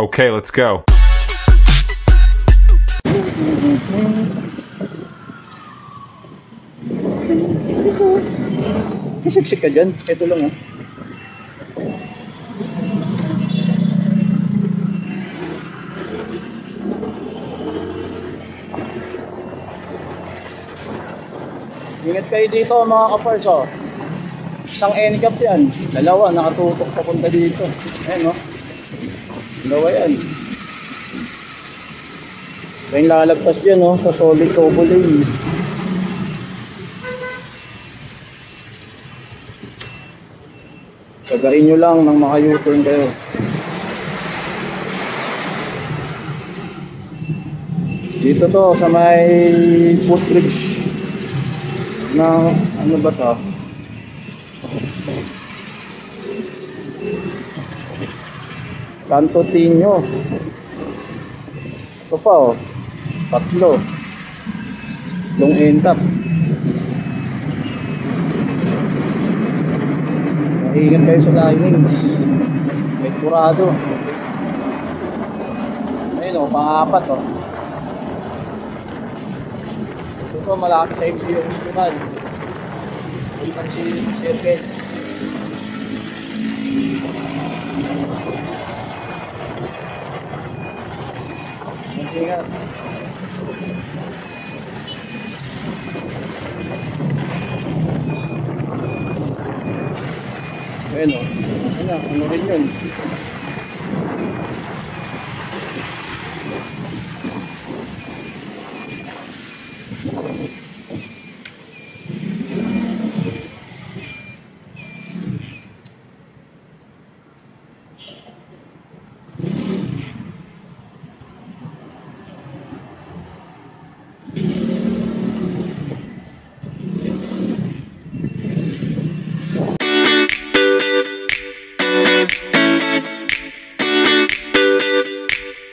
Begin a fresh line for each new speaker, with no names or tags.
Okay, let's go.
Kisiksik ka dyan. Ito lang ah. Ingat kayo dito mga kapars oh. Isang endcap yan. Dalawa nakatutok papunta dito. Ayan oh. Dalawa yan. Kaya lalagpas dyan oh. Sa solid double lane. Sagarin nyo lang nang maka-U-turn kayo. Dito to sa may footbridge na ano ba to? Canto Tinio. Ito pa oh. Tatlo. Long endcap. Ingat kayo sa linings. May kurado. Ayun o, pang-apat o. Ito malaki sa yung hospital. Ulitan si circuit. Ingat. Ayun o. Ano rin yun?